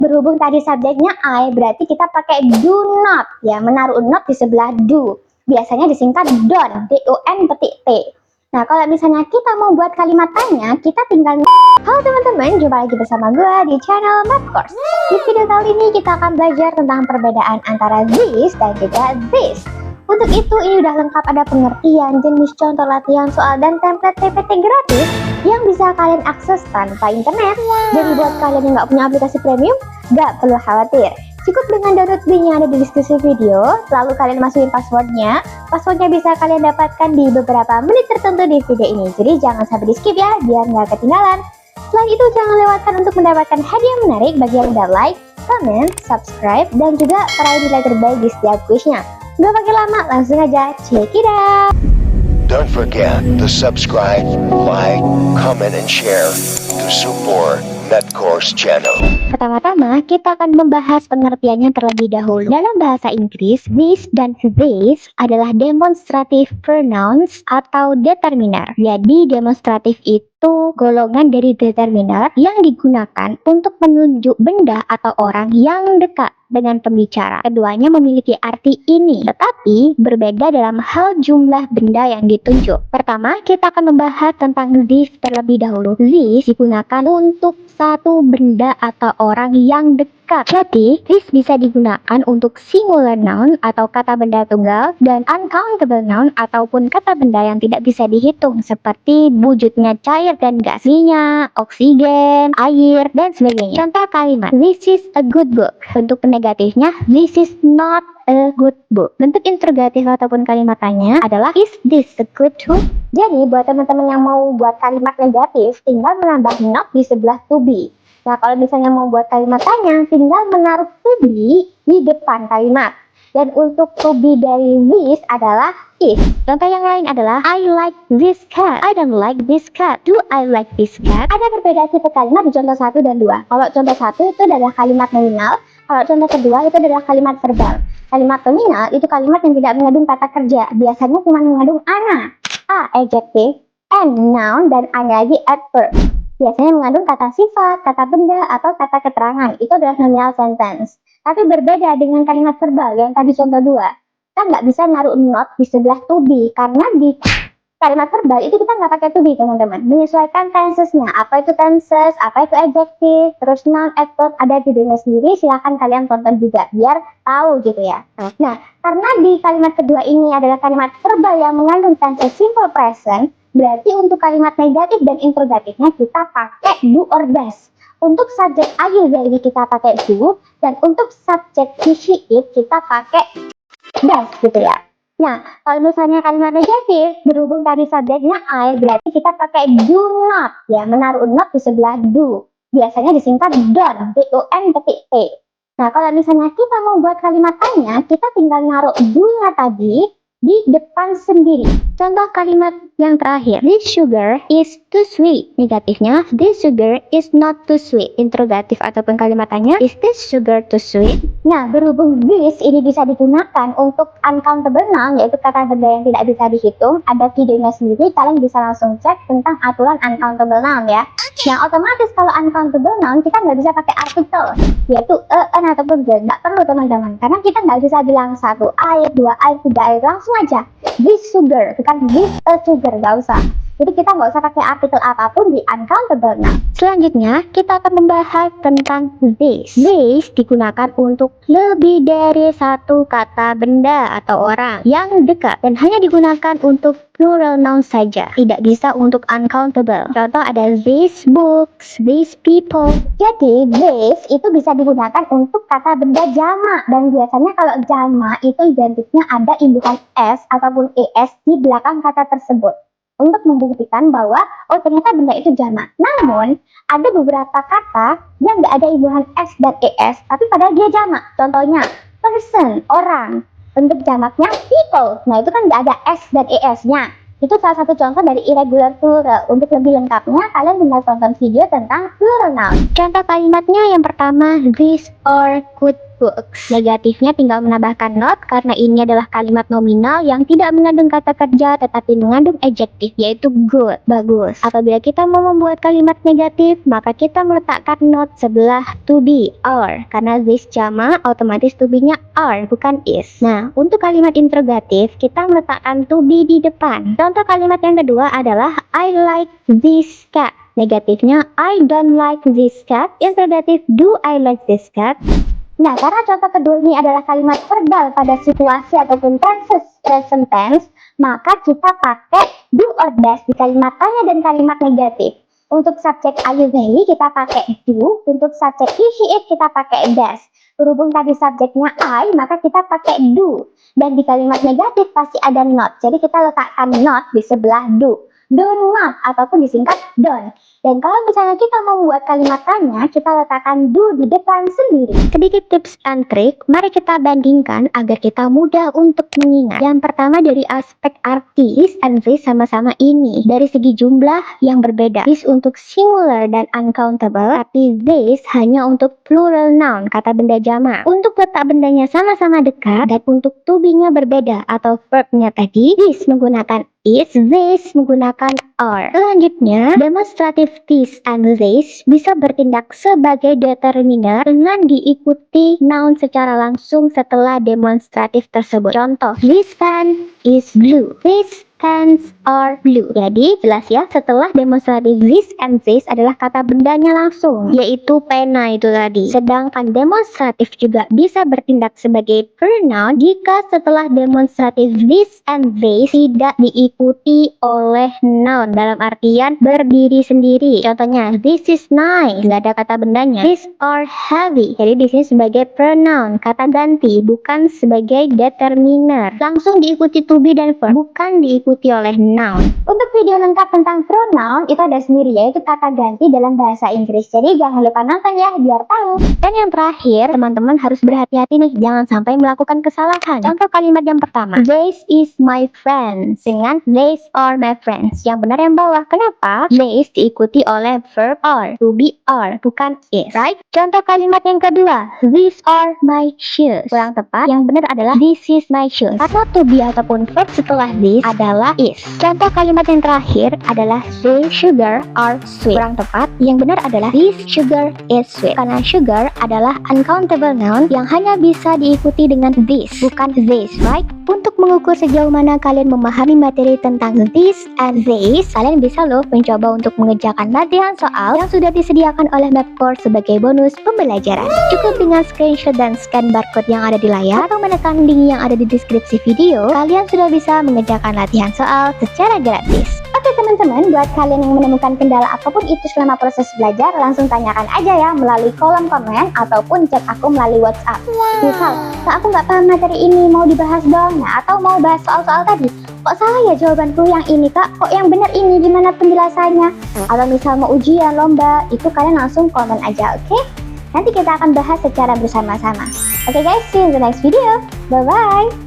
Berhubung tadi subjeknya I, berarti kita pakai do not ya, menaruh not di sebelah do. Biasanya disingkat don, D-O-N-T. Nah, kalau misalnya kita mau buat kalimat tanya, kita tinggal halo teman-teman, jumpa lagi bersama gue di channel Math Course. Di video kali ini kita akan belajar tentang perbedaan antara this dan juga this. Untuk itu, ini udah lengkap, ada pengertian, jenis contoh latihan soal, dan template PPT gratis yang bisa kalian akses tanpa internet. Jadi buat kalian yang nggak punya aplikasi premium, nggak perlu khawatir. Cukup dengan download link yang ada di deskripsi video, lalu kalian masukin passwordnya. Passwordnya bisa kalian dapatkan di beberapa menit tertentu di video ini. Jadi jangan sampai di skip ya, biar nggak ketinggalan. Selain itu, jangan lewatkan untuk mendapatkan hadiah menarik bagi yang udah like, comment, subscribe, dan juga peraih nilai terbaik di setiap quiznya. Gak pakai lama, langsung aja check it out. Don't forget to subscribe, like, comment, and share to support Math Course channel. Pertama-tama, kita akan membahas pengertiannya terlebih dahulu. Dalam bahasa Inggris, this dan this adalah demonstrative pronouns atau determiner. Jadi, demonstratif itu golongan dari determiner yang digunakan untuk menunjuk benda atau orang yang dekat dengan pembicara. Keduanya memiliki arti ini, tetapi berbeda dalam hal jumlah benda yang ditunjuk. Pertama, kita akan membahas tentang this terlebih dahulu. This digunakan untuk satu benda atau orang yang dekat. Jadi, this bisa digunakan untuk singular noun atau kata benda tunggal dan uncountable noun ataupun kata benda yang tidak bisa dihitung seperti wujudnya cair dan gas, minyak, oksigen, air, dan sebagainya. Contoh kalimat, this is a good book. Bentuk negatifnya, this is not a good book. Bentuk interrogatif ataupun kalimat tanya adalah, is this a good book? Jadi buat teman-teman yang mau buat kalimat negatif, tinggal menambah not di sebelah to be. Nah, kalau misalnya mau buat kalimat tanya, tinggal menaruh to be di depan kalimat. Dan untuk to be dari this adalah is. Contoh yang lain adalah, I like this cat. I don't like this cat. Do I like this cat? Ada perbedaan tipe kalimat di contoh 1 dan 2. Kalau contoh 1 itu adalah kalimat nominal. Kalau contoh kedua itu adalah kalimat verbal. Kalimat nominal itu kalimat yang tidak mengandung kata kerja. Biasanya cuma mengandung ana, a adjective, and noun, dan a lagi adverb. Biasanya mengandung kata sifat, kata benda, atau kata keterangan. Itu adalah nominal sentence. Tapi berbeda dengan kalimat verbal yang tadi contoh 2. Kita nggak bisa naruh not di sebelah to be, karena di kalimat verbal itu kita nggak pakai to be, teman-teman. Menyesuaikan tensesnya. Apa itu tenses, apa itu adjective, terus noun, adverb, ada videonya sendiri. Silahkan kalian tonton juga, biar tahu gitu ya. Nah, karena di kalimat kedua ini adalah kalimat verbal yang mengandung tense simple present, berarti untuk kalimat negatif dan interrogatifnya kita pakai do or does. Untuk subjek I dari kita pakai do, dan untuk subjek she it kita pakai does gitu ya. Nah, kalau misalnya kalimat negatif, berhubung tadi subjeknya I, berarti kita pakai do not ya, menaruh not di sebelah do. Biasanya disingkat don, D-O-N-T. Nah, kalau misalnya kita mau buat kalimat tanya, kita tinggal naruh do-nya tadi di depan sendiri. Contoh kalimat yang terakhir, this sugar is too sweet. Negatifnya, this sugar is not too sweet. Interrogatif ataupun kalimat tanya, is this sugar too sweet? Nah, berhubung this ini bisa digunakan untuk uncountable noun, yaitu kata benda yang tidak bisa dihitung, ada videonya sendiri, kalian bisa langsung cek tentang aturan uncountable noun ya. Nah, otomatis kalau uncountable noun kita nggak bisa pakai artikel, yaitu an ataupun the. Nggak perlu teman-teman, karena kita nggak bisa bilang satu air, dua air, tiga air, langsung aja this sugar, bukan this a sugar, nggak usah. Jadi kita nggak usah pakai artikel apapun di uncountable noun. Selanjutnya kita akan membahas tentang this. This digunakan untuk lebih dari satu kata benda atau orang yang dekat, dan hanya digunakan untuk plural noun saja, tidak bisa untuk uncountable. Contoh ada these books, these people. Jadi this itu bisa digunakan untuk kata benda jamak, dan biasanya kalau jamak itu identiknya ada imbuhan s ataupun es di belakang kata tersebut untuk membuktikan bahwa oh ternyata benda itu jamak. Namun ada beberapa kata yang nggak ada imbuhan s dan es, tapi padahal dia jamak. Contohnya person, orang. Bentuk jamaknya people. Nah, itu kan nggak ada s dan es-nya. Itu salah satu contoh dari irregular plural. Untuk lebih lengkapnya, kalian tinggal tonton video tentang plural noun. Contoh kalimatnya yang pertama, this or could books. Negatifnya tinggal menambahkan not karena ini adalah kalimat nominal yang tidak mengandung kata kerja tetapi mengandung adjektif yaitu good, bagus. Apabila kita mau membuat kalimat negatif, maka kita meletakkan not sebelah to be, are. Karena this jamak, otomatis to be-nya are, bukan is. Nah, untuk kalimat interrogatif, kita meletakkan to be di depan. Contoh kalimat yang kedua adalah I like this cat. Negatifnya I don't like this cat. Interrogatif do I like this cat. Nah, karena contoh kedua ini adalah kalimat verbal pada situasi ataupun present tense, maka kita pakai do or does di kalimat tanya dan kalimat negatif. Untuk subjek I, you, they kita pakai do. Untuk subjek he, she, it kita pakai does. Berhubung tadi subjeknya I, maka kita pakai do. Dan di kalimat negatif pasti ada not. Jadi kita letakkan not di sebelah do. Do not ataupun disingkat don't. Dan kalau misalnya kita mau membuat kalimat tanya, kita letakkan do di depan sendiri. Sedikit tips and trick, mari kita bandingkan agar kita mudah untuk mengingat. Yang pertama dari aspek arti, this and this sama-sama ini. Dari segi jumlah yang berbeda. This untuk singular dan uncountable, tapi this hanya untuk plural noun, kata benda jamak. Untuk letak bendanya sama-sama dekat, dan untuk to be-nya berbeda atau verb-nya tadi, this menggunakan is, this menggunakan are. Selanjutnya, demonstrative this and this bisa bertindak sebagai determiner dengan diikuti noun secara langsung setelah demonstratif tersebut. Contoh, this pen is blue. This pens are blue. Jadi jelas ya, setelah demonstratif this and this adalah kata bendanya langsung, yaitu pena itu tadi. Sedangkan demonstratif juga bisa bertindak sebagai pronoun jika setelah demonstratif this and this tidak diikuti oleh noun dalam artian berdiri sendiri. Contohnya, this is nice, nggak ada kata bendanya. These are heavy. Jadi di sini sebagai pronoun, kata ganti, bukan sebagai determiner. Langsung diikuti to be dan verb, bukan diikuti oleh noun. Untuk video lengkap tentang pronoun itu ada sendiri, yaitu kata ganti dalam bahasa Inggris. Jadi jangan lupa nonton ya biar tahu. Dan yang terakhir, teman-teman harus berhati-hati nih, jangan sampai melakukan kesalahan. Contoh kalimat yang pertama, these is my friends dengan these are my friends. Yang benar yang bawah. Kenapa? These diikuti oleh verb are, to be are, bukan is, right? Contoh kalimat yang kedua, these are my shoes. Kurang tepat. Yang benar adalah this is my shoes. Karena to be ataupun verb setelah this adalah is. Contoh kalimat yang terakhir adalah the sugar are sweet. Kurang tepat. Yang benar adalah this sugar is sweet. Karena sugar adalah uncountable noun yang hanya bisa diikuti dengan this, bukan this, right? Untuk mengukur sejauh mana kalian memahami materi tentang this and this, kalian bisa loh mencoba untuk mengerjakan latihan soal yang sudah disediakan oleh Mathcourse sebagai bonus pembelajaran. Cukup dengan screenshot dan scan barcode yang ada di layar atau menekan link yang ada di deskripsi video, kalian sudah bisa mengerjakan latihan soal secara gratis. Oke teman-teman, buat kalian yang menemukan kendala apapun itu selama proses belajar, langsung tanyakan aja ya melalui kolom komen ataupun chat aku melalui WhatsApp. Misal, Kak aku nggak paham materi ini, mau dibahas dong, nah, atau mau bahas soal-soal tadi. Kok salah ya jawabanku yang ini Kak? Kok yang benar ini? Gimana penjelasannya? Atau misal mau ujian, lomba, itu kalian langsung komen aja, oke? Nanti kita akan bahas secara bersama-sama. Oke guys, see you in the next video. Bye-bye!